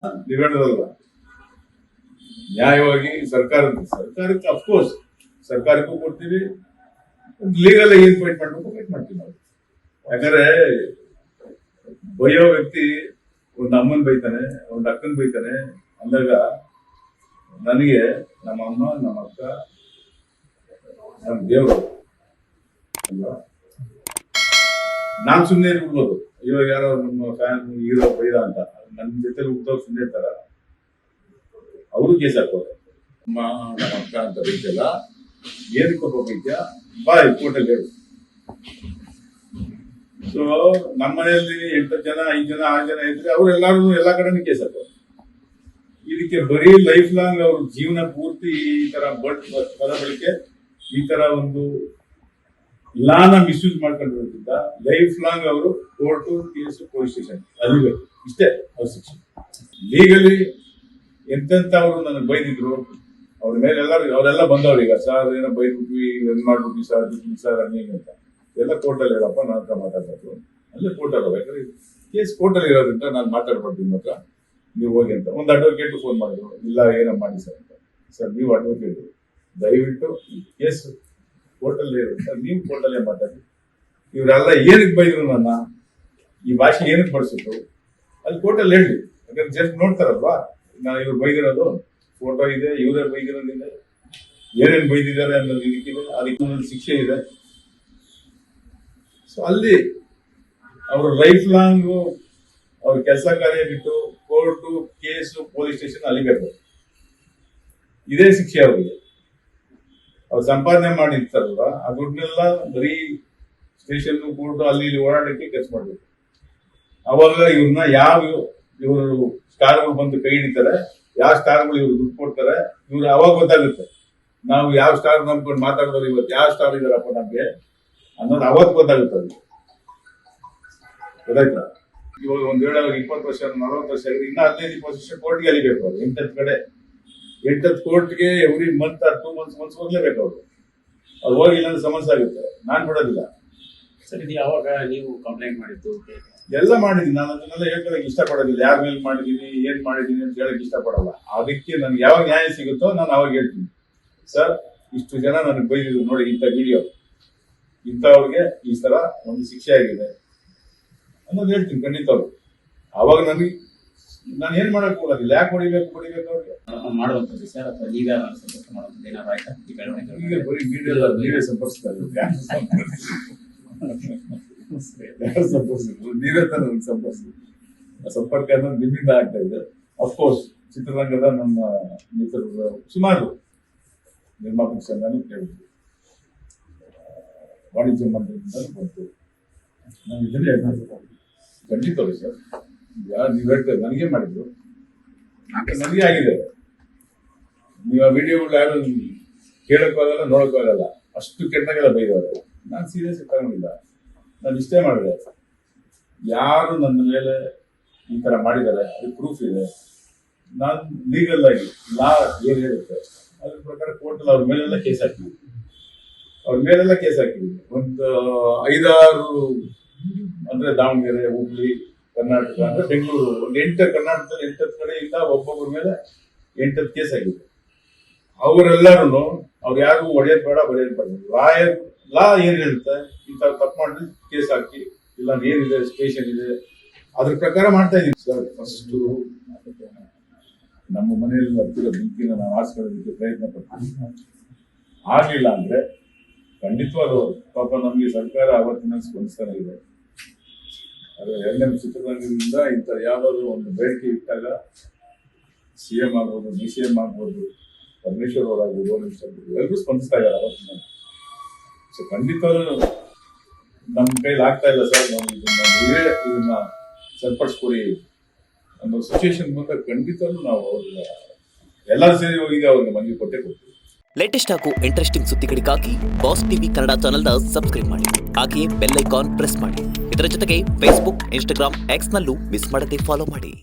ನೀವ್ ಹೇಳಿದ್ರಲ್ವ ನ್ಯಾಯವಾಗಿ ಸರ್ಕಾರಕ್ಕೆ ಅಫ್ಕೋರ್ಸ್ ಸರ್ಕಾರಕ್ಕೂ ಕೊಡ್ತೀವಿ, ಲೀಗಲ್ ಏನ್ ಫೈಟ್ ಮಾಡ್ಬೇಕು ಫೈಟ್ ಮಾಡ್ತೀವಿ ನಾವು. ಯಾಕಂದ್ರೆ ಬೈಯೋ ವ್ಯಕ್ತಿ ಒಂದು ಅಮ್ಮನ್ ಬೈತಾನೆ, ಒಂದು ಅಕ್ಕನ್ ಬೈತಾನೆ ಅಂದಾಗ ನನಗೆ ನಮ್ಮ ಅಮ್ಮ, ನಮ್ಮ ಅಕ್ಕ, ನಮ್ಮ ದೇವರು ಅಲ್ವಾ, ನಾನ್ ಸುಮ್ಮನೆ ಇರ್ಬೋದು. ಇವಾಗ ಯಾರೋ ನಮ್ಮ ಫ್ಯಾನ್ ಹೀರೋ ಬೈದ ಅಂತ ನನ್ನ ಜೊತೆ ಹುಟ್ಟೋರು ಸುಮ್ಮನೆ ಇರ್ತಾರ, ಅವರು ಕೇಸ್ ಹಾಕೋರು. ಅಮ್ಮ ನಮ್ಮ ಅಕ್ಕ ಅಂತ ಬೈತಲ್ಲ, ಏನಕ್ಕೊಬ್ಬ ಬೈತ್ಯ ಬಾ ಕೋರ್ಟಲ್ಲಿ ಹೇಳು. ಸೊ ನಮ್ಮ ಮನೆಯಲ್ಲಿ 8 ಜನ 5 ಜನ 6 ಜನ ಇದ್ರೆ ಅವ್ರೆಲ್ಲಾರು ಎಲ್ಲಾ ಕಡೆನೂ ಕೇಸ್ ಹಾಕೋರು. ಇದಕ್ಕೆ ಬರೀ ಲೈಫ್ ಲಾಂಗ್ ಅವ್ರ ಜೀವನ ಪೂರ್ತಿ ಈ ತರ ಪದ ಬಳಕೆ, ಈ ತರ ಒಂದು ಲಾನ ಮಿಸ್ಯೂಸ್ ಮಾಡ್ಕೊಂಡಿರೋದ್ರಿಂದ ಲೈಫ್ ಲಾಂಗ್ ಅವರು ಕೋರ್ಟು, ಕೇಸು, ಪೊಲೀಸ್ ಸ್ಟೇಷನ್ ಅಲಿಬೇಕು, ಇಷ್ಟೇ ಅವ್ರ ಶಿಕ್ಷೆ. ಲೀಗಲಿ ಎಂತೆಂಥವ್ರು ನನಗೆ ಬೈದಿದ್ರು, ಅವ್ರ ಮೇಲೆ ಅವರೆಲ್ಲ ಬಂದವ್ರು. ಈಗ ಸರ್ ಏನೋ ಬೈದ್ಬಿಟ್ವಿ, ಏನ್ ಮಾಡ್ಬಿಟ್ವಿ ಸರ್, ಸರ್ ಹಂಗೆ ಅಂತ ಎಲ್ಲ ಕೋರ್ಟಲ್ಲಿ ಹೇಳಪ್ಪ, ನನ್ನ ಹತ್ರ ಮಾತಾಡ್ಬೇಕು, ಅಲ್ಲೇ ಕೋರ್ಟಲ್ಲಿ ಯಾಕಂದ್ರೆ ಕೇಸ್ ಕೋರ್ಟಲ್ಲಿ ಇರೋದ್ರಿಂದ ನಾನು ಮಾತಾಡ್ಬಾರ್ದು ನಿಮ್ಮ ಹತ್ರ, ನೀವು ಹೋಗಿ ಅಂತ. ಒಂದು ಅಡ್ವೊಕೇಟ್ ಫೋನ್ ಮಾಡಿದ್ರು, ಇಲ್ಲ ಏನೋ ಮಾಡಿ ಸರ್ ಅಂತ. ಸರ್ ನೀವು ಅಡ್ವೊಕೇಟ್, ದಯವಿಟ್ಟು ಕೇಸ್ ಕೋರ್ಟಲ್ಲಿ ಇರುತ್ತೆ, ನೀವು ಕೋರ್ಟಲ್ಲೇ ಮಾತಾಡಿ. ಇವರೆಲ್ಲ ಏನಕ್ಕೆ ಬೈದ್ರು ನನ್ನ, ಈ ಭಾಷೆ ಏನಕ್ಕೆ ಬಳಸಿದ್ರು ಅಲ್ಲಿ ಕೋರ್ಟಲ್ಲಿ ಹೇಳಿ. ಯಾಕಂದ್ರೆ ಜಸ್ಟ್ ನೋಡ್ತಾರಲ್ವಾ, ನಾನು ಇವ್ರು ಬೈದಿರೋದು ಫೋಟೋ ಇದೆ, ಇವರೇ ಬೈದಿರೋದಿದೆ, ಏನೇನು ಬೈದಿದ್ದಾರೆ ಅನ್ನೋದು ಇದಕ್ಕಿದೆ, ಅದಕ್ಕೆ ಒಂದು ಶಿಕ್ಷೆ ಇದೆ. ಸೊ ಅಲ್ಲಿ ಅವರು ಲೈಫ್ ಲಾಂಗು ಅವ್ರ ಕೆಲಸ ಕಾರ್ಯ ಬಿಟ್ಟು ಕೋರ್ಟು, ಕೇಸು, ಪೊಲೀಸ್ ಸ್ಟೇಷನ್ ಅಲಿಬೇಕು, ಇದೇ ಶಿಕ್ಷೆ ಅವರಿಗೆ. ಅವ್ರು ಸಂಪಾದನೆ ಮಾಡಿರ್ತಾರಲ್ವ ಆ ದುಡ್ಡನ್ನೆಲ್ಲ ಬರೀ ಸ್ಟೇಷನ್, ಕೋರ್ಟು ಅಲ್ಲಿ ಇಲ್ಲಿ ಓಡಾಡಕ್ಕೆ ಕೆಲಸ ಮಾಡ್ಬೇಕು. ಅವಾಗ ಇವ್ರನ್ನ ಇವರು ಸ್ಟಾರ್ಗಳು ಬಂದು ಕೈ ಹಿಡಿತಾರೆ, ಯಾವ ಸ್ಟಾರ್ಗಳು ಇವ್ರು ದುಡ್ಡು ಕೊಡ್ತಾರೆ, ಇವ್ರು ಅವಾಗ ಗೊತ್ತಾಗುತ್ತೆ ನಾವು ಯಾವ ಸ್ಟಾರ್ ನಂಬ್ಕೊಂಡು ಮಾತಾಡಿದ್ರೆ ಇವತ್ತು ಯಾವ ಸ್ಟಾರ್ ಇದಾರಪ್ಪ ನಮ್ಗೆ ಅನ್ನೋದು ಅವಾಗ ಗೊತ್ತಾಗುತ್ತೆ. ಗೊತ್ತಾಯ್ತಾ? ಇವಾಗ ಒಂದ್ ವೇಳೆ 20 ವರ್ಷ 40 ವರ್ಷ ಆಗಿದೆ, ಇನ್ನ 15-20 ವರ್ಷ ಕೋರ್ಟ್ಗೆ ಅಲಿಬೇಕು ಅವ್ರು. 8 ಕಡೆ 8 ಕೋರ್ಟ್ಗೆ ಎವ್ರಿ ಮಂತ್ 2 ಮಂತ್ಸ್ ಹೋಗ್ಲೇಬೇಕು ಅವ್ರು. ಅವ್ರು ಹೋಗಿಲ್ಲ ಅಂದ್ರೆ ಸಮಸ್ಯೆ ಆಗುತ್ತೆ. ನಾನ್ ಬಿಡೋದಿಲ್ಲ ಸರ್. ಇದು ಯಾವಾಗ ನೀವು ಕಂಪ್ಲೇಂಟ್ ಮಾಡಿದ್ದು? ಎಲ್ಲ ಮಾಡಿದೀನಿ ನಾನು, ಅದನ್ನೆಲ್ಲ ಹೇಳ್ಕೊಳಕ್ ಇಷ್ಟಪಡೋದಿಲ್ಲ. ಯಾರ ಮೇಲೆ ಮಾಡಿದೀನಿ, ಏನ್ ಮಾಡಿದೀನಿ ಅಂತ ಹೇಳಕ್ ಇಷ್ಟಪಡಲ್ಲ. ಅದಕ್ಕೆ ನನ್ಗೆ ಯಾವಾಗ ನ್ಯಾಯ ಸಿಗುತ್ತೋ ನಾನು ಅವಾಗ ಹೇಳ್ತೀನಿ, ಸರ್ ಇಷ್ಟು ಜನ ನನಗೆ ಬೈದಿದ್ರು ನೋಡಿ, ಇಂಥ ವಿಡಿಯೋ, ಇಂಥವ್ರಿಗೆ ಈ ತರ ಒಂದು ಶಿಕ್ಷೆ ಆಗಿದೆ ಅನ್ನೋದು ಹೇಳ್ತೀನಿ ಖಂಡಿತವ್ರು. ಅವಾಗ ನಾನು ಏನ್ ಮಾಡಕ್ ಹೋಗೋದಿಲ್ಲ. ಯಾಕೆ ಹೊಡಿಬೇಕು ಅವ್ರಿಗೆ ಮಾಡುವಂಥದ್ದು ಸರ್, ಅಥವಾ ನೀವೇ ಸಂಪರ್ಕ ಮಾಡುವಂಥದ್ದು ಏನಾದ್ರು ಆಯ್ತಾ? ಈಗ ಬರೀ ನೀವೇ ಸಂಪರ್ಕಿಸ್ತಾರೆ, ನೀವೇ ತರ ಸಂಪರ್ಕ ಅನ್ನೋದು ನಿಮ್ಮಿಂದ ಆಗ್ತಾ ಇದೆ. ಅಫ್ಕೋರ್ಸ್ ಚಿತ್ರರಂಗದ ನಮ್ಮ ಮಿತ್ರರು ಸುಮಾರು ನಿರ್ಮಾಪಕ ಸಂಘನೂ ಕೇಳಿದ್ವಿ, ವಾಣಿಜ್ಯ ಮಂತ್ರಿಯಿಂದ ಬಂತು. ನಾವು ಇದನ್ನೇ ಖಂಡಿತವ್ರಿ ಸರ್, ನೀವು ಹೇಳ್ತಾರೆ ನನಗೆ ಮಾಡಿದ್ರು, ನನಗೆ ಆಗಿದೆ. ನೀವು ಆ ವಿಡಿಯೋಗಳು ಯಾರು ಕೇಳಕ್ಕೂ ಆಗಲ್ಲ, ನೋಡಕ್ಕೂ ಆಗಲ್ಲ, ಅಷ್ಟು ಕೆಟ್ಟಾಗೆಲ್ಲ ಬೈದವರು. ನಾನು ಸೀರಿಯಸ್ ತಗೊಂಡಿಲ್ಲ. ನಾನು ಇಷ್ಟೇ ಮಾಡಿದೆ, ಯಾರು ನನ್ನ ಮೇಲೆ ಈ ತರ ಮಾಡಿದ್ದಾರೆ ಅದು ಪ್ರೂಫ್ ಇದೆ. ನಾನು ಲೀಗಲ್ ಆಗಿ ಲಾ ಏನ್ ಹೇಳುತ್ತೆ ಅದ್ರ ಪ್ರಕಾರ ಕೋರ್ಟಲ್ಲಿ ಅವ್ರ ಮೇಲೆಲ್ಲ ಕೇಸ್ ಹಾಕಿದ್ವಿ. ಒಂದು 5-6 ಅಂದ್ರೆ ದಾವಣಗೆರೆ, ಹುಬ್ಳಿ, ಕರ್ನಾಟಕ ಅಂದ್ರೆ ಬೆಂಗಳೂರು, ಒಂದು 8 ಕರ್ನಾಟಕದಲ್ಲಿ 8 ಕಡೆಯಿಂದ ಒಬ್ಬೊಬ್ಬರ ಮೇಲೆ 8 ಕೇಸ್ ಆಗಿದೆ. ಅವರೆಲ್ಲರೂ ಅವ್ರು ಯಾರು ಒಡೆಯೋದು ಬೇಡ, ಬರೆಯೋದು ಬೇಡ. ಲಾ ಏನ್ ಹೇಳುತ್ತೆ, ಇಂಥ ತಪ್ಪು ಮಾಡಿದ್ರೆ ಕೇಸ್ ಹಾಕಿ, ಇಲ್ಲ ಏನಿದೆ ಸ್ಟೇಷನ್ ಇದೆ ಅದ್ರ ಪ್ರಕಾರ ಮಾಡ್ತಾ ಇದೀವಿ ಸರ್. ಫಸ್ಟ್ ನಮ್ಮ ಮನೆಯಲ್ಲಿ ಹತ್ತಿರ ಬೆಂಕಿನ ನಾವು ಆರಿಸ್ಕೊಳ್ಳೋದಕ್ಕೆ ಪ್ರಯತ್ನ ಪಡ್ತೀವಿ. ಆಗ್ಲಿಲ್ಲ ಅಂದ್ರೆ ಖಂಡಿತವಾದ ಪಾಪ ನಮ್ಗೆ ಸರ್ಕಾರ ಅವತ್ತಿನ ಸ್ಪಂದಿಸ್ತಾನೆ ಇದೆ. ಅದು 2ನೇ ಚಿತ್ರರಂಗದಿಂದ ಇಂಥ ಯಾವ್ದಾದ್ರು ಒಂದು ಬೇಡಿಕೆ ಇಟ್ಟಾಗ CM ಆಗ್ಬೋದು, DCM ಆಗ್ಬೋದು, ಪರಮೇಶ್ವರ್ ಅವರಾಗ್ಬೋದು, ಎಲ್ಲರೂ ಸ್ಪಂದಿಸ್ತಾ ಇದ್ದಾರೆ ಅವತ್ತಿನ. ಸೊ ಖಂಡಿತವಾಗ್ಲೂ ನಮ್ಮ ಕೈಲಿ ಆಗ್ತಾ ಇಲ್ಲ ಸರ್, ನೀವೇ ಇದನ್ನ ಸರಿಪಡಿಸ್ಕೊಡಿ ಅನ್ನೋ ಸಿಚುವೇಶನ್ ಬಂದಾಗ ಖಂಡಿತವಾಗ್ಲೂ ನಾವು ಎಲ್ಲರೂ ಸೇರಿ ಹೋಗಿದೆ ಅವ್ರಿಗೆ ಮನವಿ ಕೊಡ್ತೀವಿ. ಲೇಟೆಸ್ಟ್ ಹಾಗೂ ಇಂಟ್ರೆಸ್ಟಿಂಗ್ ಸುದ್ದಿಗಳಿಗಾಗಿ ಬಾಸ್ ಟಿವಿ ಕನ್ನಡ ಚಾನೆಲ್ನ ಸಬ್ಸ್ಕ್ರೈಬ್ ಮಾಡಿ, ಹಾಗೆಯೇ ಬೆಲ್ ಐಕಾನ್ ಪ್ರೆಸ್ ಮಾಡಿ. ಇದರ ಜೊತೆಗೆ ಫೇಸ್ಬುಕ್, ಇನ್ಸ್ಟಾಗ್ರಾಮ್, ಎಕ್ಸ್ನಲ್ಲೂ ಮಿಸ್ ಮಾಡದೆ ಫಾಲೋ ಮಾಡಿ.